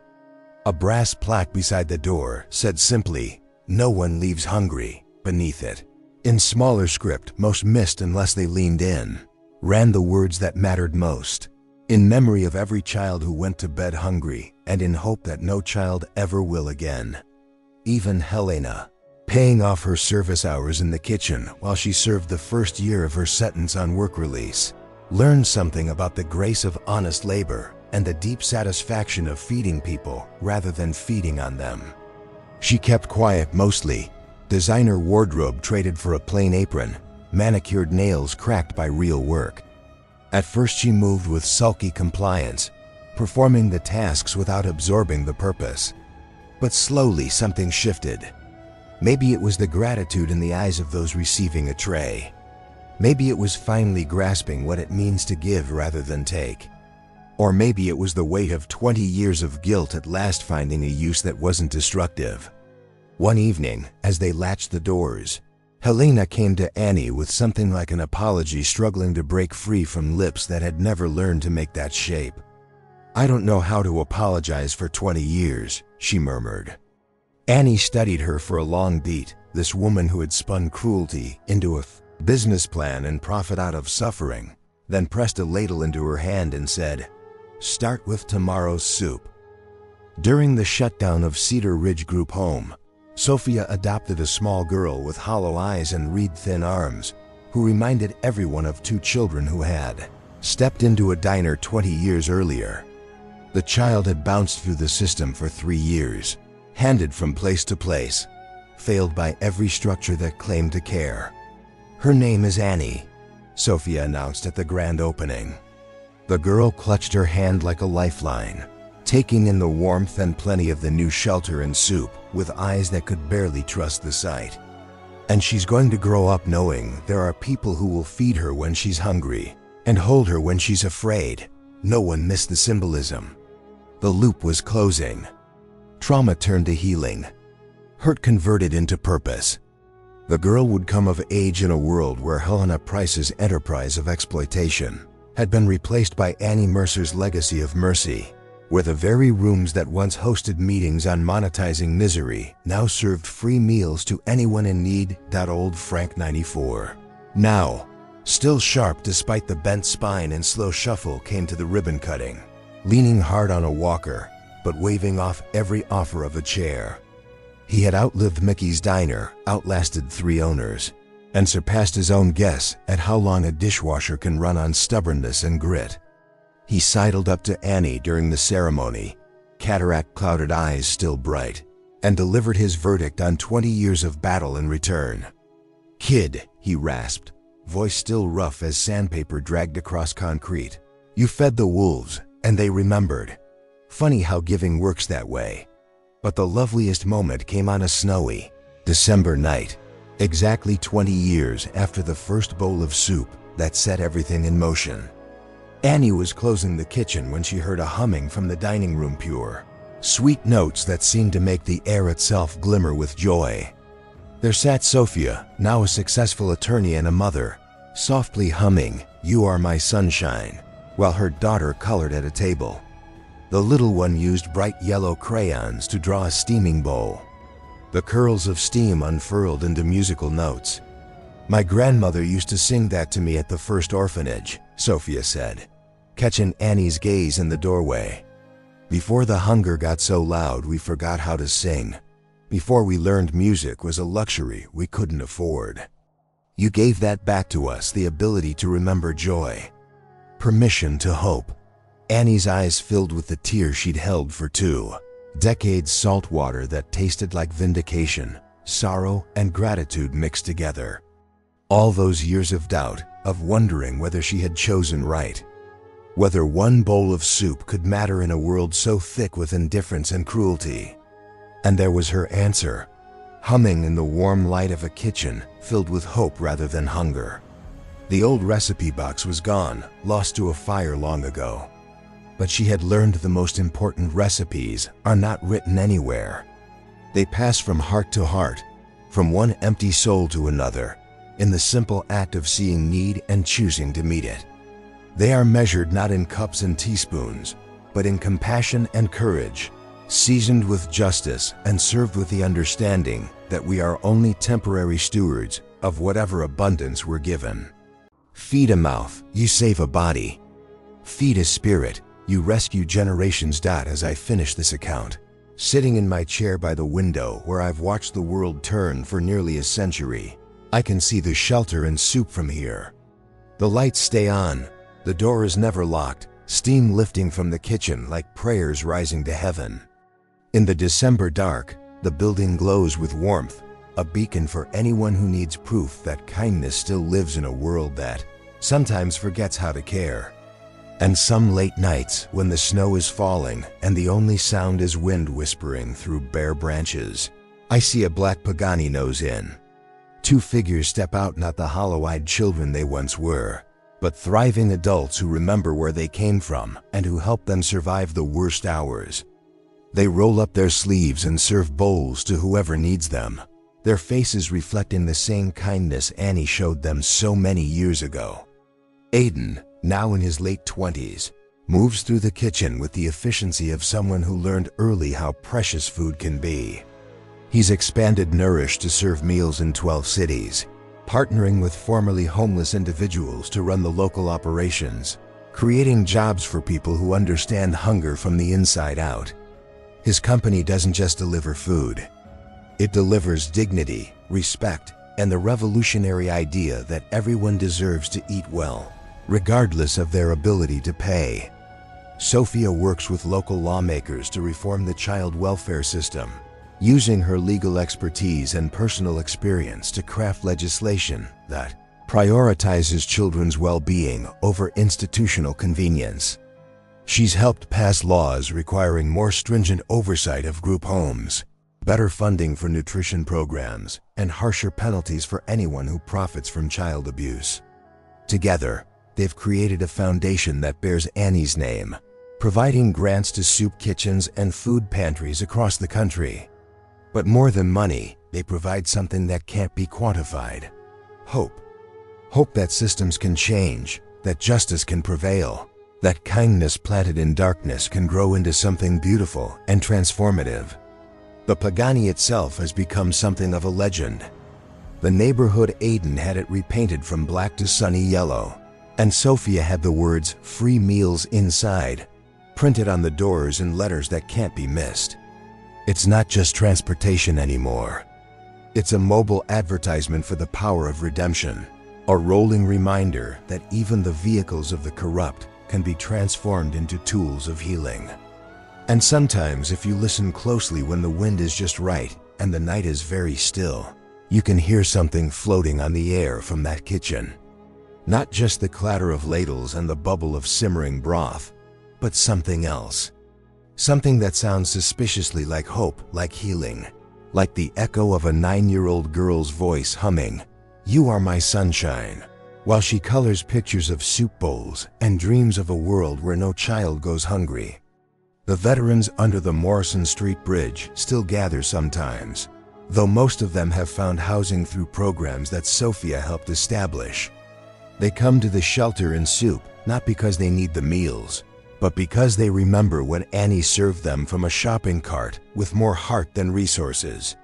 A brass plaque beside the door said simply, "No one leaves hungry," beneath it. In smaller script, most missed unless they leaned in, ran the words that mattered most. In memory of every child who went to bed hungry, and in hope that no child ever will again. Even Helena, paying off her service hours in the kitchen while she served the first year of her sentence on work release, learned something about the grace of honest labor and the deep satisfaction of feeding people rather than feeding on them. She kept quiet mostly, designer wardrobe traded for a plain apron, manicured nails cracked by real work. At first she moved with sulky compliance, performing the tasks without absorbing the purpose. But slowly something shifted. Maybe it was the gratitude in the eyes of those receiving a tray. Maybe it was finally grasping what it means to give rather than take. Or maybe it was the weight of 20 years of guilt at last finding a use that wasn't destructive. One evening, as they latched the doors, Helena came to Annie with something like an apology struggling to break free from lips that had never learned to make that shape. "I don't know how to apologize for 20 years, she murmured. Annie studied her for a long beat, this woman who had spun cruelty into a business plan and profit out of suffering, then pressed a ladle into her hand and said, "Start with tomorrow's soup." During the shutdown of Cedar Ridge Group Home, Sophia adopted a small girl with hollow eyes and reed-thin arms, who reminded everyone of two children who had stepped into a diner 20 years earlier. The child had bounced through the system for 3 years, handed from place to place, failed by every structure that claimed to care. "Her name is Annie," Sophia announced at the grand opening. The girl clutched her hand like a lifeline, taking in the warmth and plenty of the new shelter and soup with eyes that could barely trust the sight. "And she's going to grow up knowing there are people who will feed her when she's hungry and hold her when she's afraid." No one missed the symbolism. The loop was closing. Trauma turned to healing. Hurt converted into purpose. The girl would come of age in a world where Helena Price's enterprise of exploitation had been replaced by Annie Mercer's legacy of mercy, where the very rooms that once hosted meetings on monetizing misery now served free meals to anyone in need. Old Frank 94. Now, still sharp despite the bent spine and slow shuffle, came to the ribbon cutting, leaning hard on a walker, but waving off every offer of a chair. He had outlived Mickey's Diner, outlasted 3 owners, and surpassed his own guess at how long a dishwasher can run on stubbornness and grit. He sidled up to Annie during the ceremony, cataract-clouded eyes still bright, and delivered his verdict on 20 years of battle in return. "Kid," he rasped, voice still rough as sandpaper dragged across concrete, "you fed the wolves, and they remembered. Funny how giving works that way." But the loveliest moment came on a snowy December night, exactly 20 years after the first bowl of soup that set everything in motion. Annie was closing the kitchen when she heard a humming from the dining room pure, sweet notes that seemed to make the air itself glimmer with joy. There sat Sophia, now a successful attorney and a mother, softly humming, "You Are My Sunshine," while her daughter colored at a table. The little one used bright yellow crayons to draw a steaming bowl. The curls of steam unfurled into musical notes. "My grandmother used to sing that to me at the first orphanage," Sophia said, catching Annie's gaze in the doorway. "Before the hunger got so loud we forgot how to sing. Before we learned music was a luxury we couldn't afford. You gave that back to us, the ability to remember joy. Permission to hope." Annie's eyes filled with the tears she'd held for 2 decades, salt water that tasted like vindication, sorrow, and gratitude mixed together. All those years of doubt, of wondering whether she had chosen right, whether one bowl of soup could matter in a world so thick with indifference and cruelty. And there was her answer, humming in the warm light of a kitchen filled with hope rather than hunger. The old recipe box was gone, lost to a fire long ago. But she had learned the most important recipes are not written anywhere. They pass from heart to heart, from one empty soul to another, in the simple act of seeing need and choosing to meet it. They are measured not in cups and teaspoons, but in compassion and courage, seasoned with justice and served with the understanding that we are only temporary stewards of whatever abundance we're given. Feed a mouth, you save a body. Feed a spirit, you rescue generations. As I finish this account, sitting in my chair by the window where I've watched the world turn for nearly a century, I can see the shelter and soup from here. The lights stay on, the door is never locked, steam lifting from the kitchen like prayers rising to heaven. In the December dark, the building glows with warmth, a beacon for anyone who needs proof that kindness still lives in a world that sometimes forgets how to care. And some late nights when the snow is falling and the only sound is wind whispering through bare branches, I see a black Pagani nose in. Two figures step out, not the hollow-eyed children they once were, but thriving adults who remember where they came from and who help them survive the worst hours. They roll up their sleeves and serve bowls to whoever needs them, their faces reflecting the same kindness Annie showed them so many years ago. Aiden, now in his late 20s, moves through the kitchen with the efficiency of someone who learned early how precious food can be. He's expanded Nourish to serve meals in 12 cities, partnering with formerly homeless individuals to run the local operations, creating jobs for people who understand hunger from the inside out. His company doesn't just deliver food. It delivers dignity, respect, and the revolutionary idea that everyone deserves to eat well, regardless of their ability to pay. Sophia works with local lawmakers to reform the child welfare system, using her legal expertise and personal experience to craft legislation that prioritizes children's well-being over institutional convenience. She's helped pass laws requiring more stringent oversight of group homes, better funding for nutrition programs, and harsher penalties for anyone who profits from child abuse. Together, they've created a foundation that bears Annie's name, providing grants to soup kitchens and food pantries across the country. But more than money, they provide something that can't be quantified: hope. Hope that systems can change, that justice can prevail, that kindness planted in darkness can grow into something beautiful and transformative. The Pagani itself has become something of a legend. The neighborhood Aiden had it repainted from black to sunny yellow, and Sophia had the words "free meals inside" printed on the doors in letters that can't be missed. It's not just transportation anymore. It's a mobile advertisement for the power of redemption, a rolling reminder that even the vehicles of the corrupt can be transformed into tools of healing. And sometimes, if you listen closely when the wind is just right and the night is very still, you can hear something floating on the air from that kitchen. Not just the clatter of ladles and the bubble of simmering broth, but something else. Something that sounds suspiciously like hope, like healing, like the echo of a 9-year-old girl's voice humming, "You are my sunshine," while she colors pictures of soup bowls and dreams of a world where no child goes hungry. The veterans under the Morrison Street Bridge still gather sometimes, though most of them have found housing through programs that Sophia helped establish. They come to the shelter and soup not because they need the meals, but because they remember when Annie served them from a shopping cart with more heart than resources.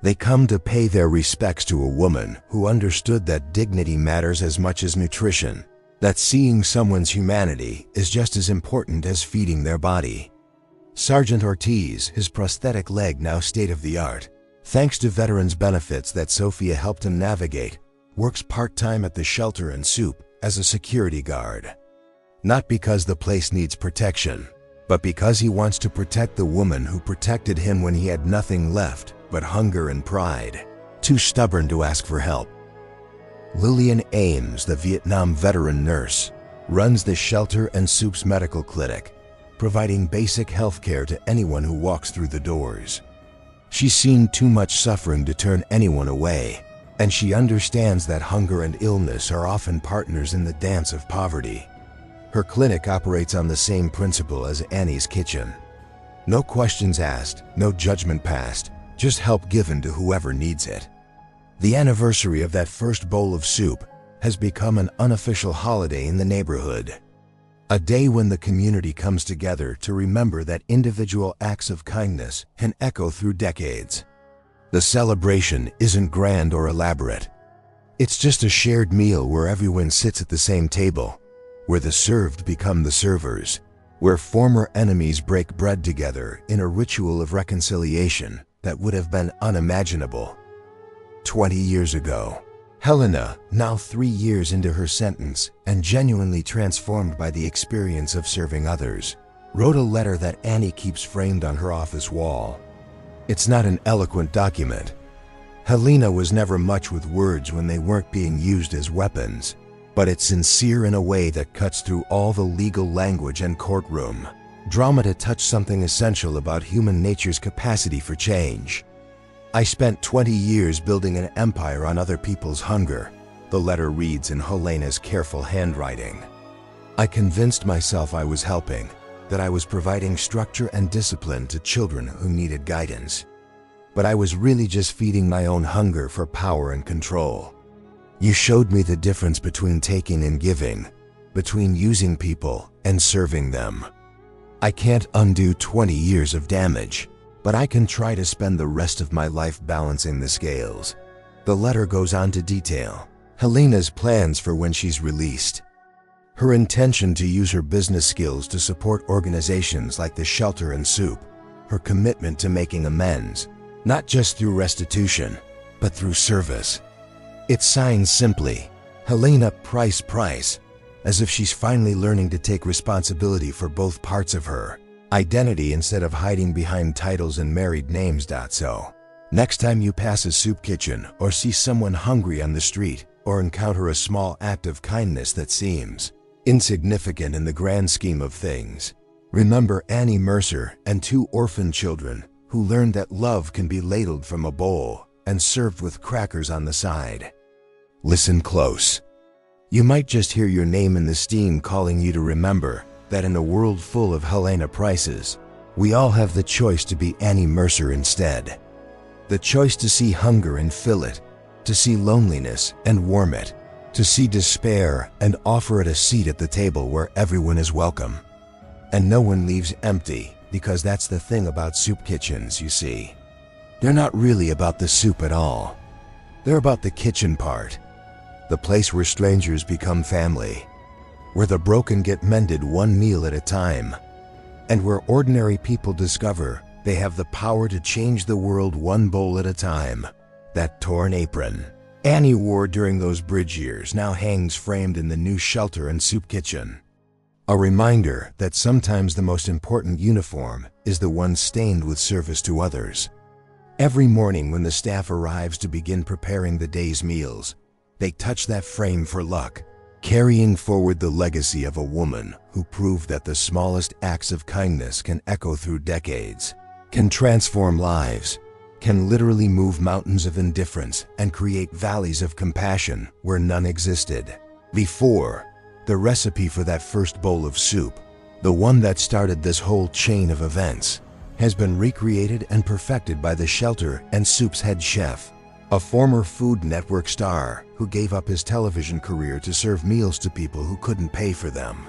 They come to pay their respects to a woman who understood that dignity matters as much as nutrition, that seeing someone's humanity is just as important as feeding their body. Sergeant Ortiz, his prosthetic leg now state-of-the-art, thanks to veterans' benefits that Sophia helped him navigate, works part-time at the shelter and soup as a security guard. Not because the place needs protection, but because he wants to protect the woman who protected him when he had nothing left but hunger and pride, too stubborn to ask for help. Lillian Ames, the Vietnam veteran nurse, runs the shelter and soup's medical clinic, providing basic health care to anyone who walks through the doors. She's seen too much suffering to turn anyone away, and she understands that hunger and illness are often partners in the dance of poverty. Her clinic operates on the same principle as Annie's kitchen. No questions asked, no judgment passed, just help given to whoever needs it. The anniversary of that first bowl of soup has become an unofficial holiday in the neighborhood. A day when the community comes together to remember that individual acts of kindness can echo through decades. The celebration isn't grand or elaborate. It's just a shared meal where everyone sits at the same table, where the served become the servers, where former enemies break bread together in a ritual of reconciliation that would have been unimaginable 20 years ago. Helena, now 3 years into her sentence and genuinely transformed by the experience of serving others, wrote a letter that Annie keeps framed on her office wall. It's not an eloquent document. Helena was never much with words when they weren't being used as weapons, but it's sincere in a way that cuts through all the legal language and courtroom drama to touch something essential about human nature's capacity for change. I spent 20 years building an empire on other people's hunger, the letter reads in Helena's careful handwriting. I convinced myself I was helping, that I was providing structure and discipline to children who needed guidance. But I was really just feeding my own hunger for power and control. You showed me the difference between taking and giving, between using people and serving them. I can't undo 20 years of damage, but I can try to spend the rest of my life balancing the scales. The letter goes on to detail Helena's plans for when she's released. Her intention to use her business skills to support organizations like the Shelter and Soup. Her commitment to making amends, not just through restitution, but through service. It's signed simply, Helena Price, as if she's finally learning to take responsibility for both parts of her identity instead of hiding behind titles and married names. So, next time you pass a soup kitchen or see someone hungry on the street or encounter a small act of kindness that seems insignificant in the grand scheme of things, remember Annie Mercer and 2 orphan children who learned that love can be ladled from a bowl and served with crackers on the side. Listen close. You might just hear your name in the steam calling you to remember that in a world full of Helena Prices, we all have the choice to be Annie Mercer instead. The choice to see hunger and fill it, to see loneliness and warm it, to see despair and offer it a seat at the table where everyone is welcome. And no one leaves empty, because that's the thing about soup kitchens, you see. They're not really about the soup at all. They're about the kitchen part, the place where strangers become family, where the broken get mended one meal at a time, and where ordinary people discover they have the power to change the world one bowl at a time. That torn apron Annie wore during those bridge years now hangs framed in the new Shelter and Soup kitchen. A reminder that sometimes the most important uniform is the one stained with service to others. Every morning when the staff arrives to begin preparing the day's meals, they touch that frame for luck, carrying forward the legacy of a woman who proved that the smallest acts of kindness can echo through decades, can transform lives, can literally move mountains of indifference and create valleys of compassion where none existed before. The recipe for that first bowl of soup, the one that started this whole chain of events, has been recreated and perfected by the Shelter and Soup's head chef, a former Food Network star who gave up his television career to serve meals to people who couldn't pay for them.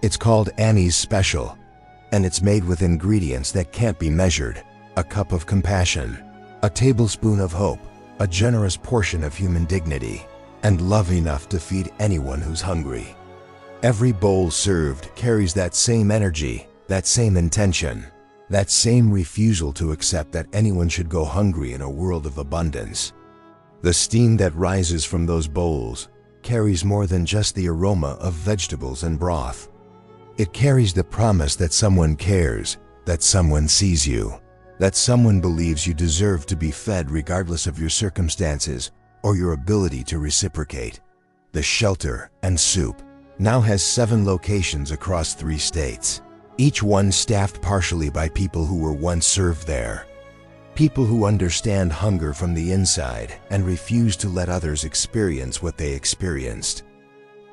It's called Annie's Special, and it's made with ingredients that can't be measured: a cup of compassion, a tablespoon of hope, a generous portion of human dignity, and love enough to feed anyone who's hungry. Every bowl served carries that same energy, that same intention, that same refusal to accept that anyone should go hungry in a world of abundance. The steam that rises from those bowls carries more than just the aroma of vegetables and broth. It carries the promise that someone cares, that someone sees you, that someone believes you deserve to be fed regardless of your circumstances or your ability to reciprocate. The Shelter and Soup now has 7 locations across 3 states, each one staffed partially by people who were once served there. People who understand hunger from the inside and refuse to let others experience what they experienced.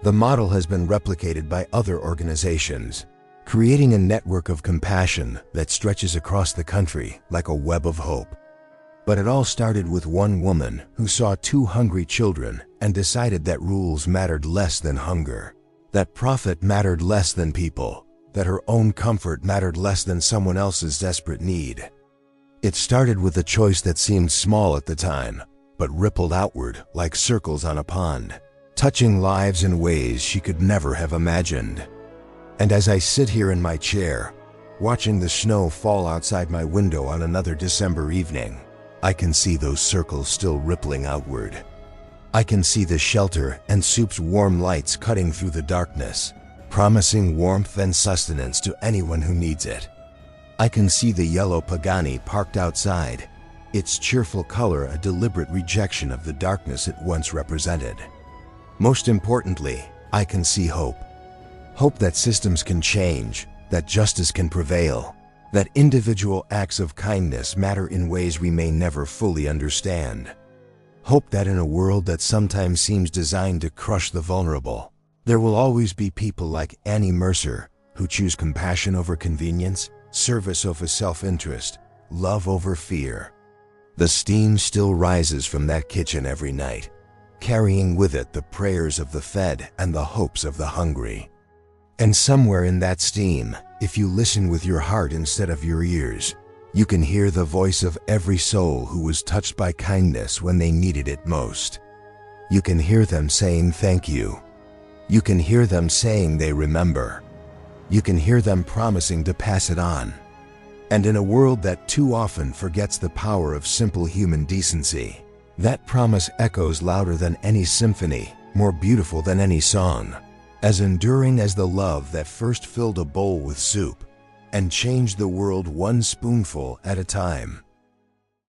The model has been replicated by other organizations, creating a network of compassion that stretches across the country like a web of hope. But it all started with one woman who saw two hungry children and decided that rules mattered less than hunger, that profit mattered less than people, that her own comfort mattered less than someone else's desperate need. It started with a choice that seemed small at the time, but rippled outward like circles on a pond, touching lives in ways she could never have imagined. And as I sit here in my chair, watching the snow fall outside my window on another December evening, I can see those circles still rippling outward. I can see the shelter and Soup's warm lights cutting through the darkness, promising warmth and sustenance to anyone who needs it. I can see the yellow Pagani parked outside, its cheerful color a deliberate rejection of the darkness it once represented. Most importantly, I can see hope. Hope that systems can change, that justice can prevail, that individual acts of kindness matter in ways we may never fully understand. Hope that in a world that sometimes seems designed to crush the vulnerable, there will always be people like Annie Mercer who choose compassion over convenience, service over self-interest, love over fear. The steam still rises from that kitchen every night, carrying with it the prayers of the fed and the hopes of the hungry. And somewhere in that steam, if you listen with your heart instead of your ears, you can hear the voice of every soul who was touched by kindness when they needed it most. You can hear them saying thank you. You can hear them saying they remember. You can hear them promising to pass it on. And in a world that too often forgets the power of simple human decency, that promise echoes louder than any symphony, more beautiful than any song, as enduring as the love that first filled a bowl with soup and changed the world one spoonful at a time.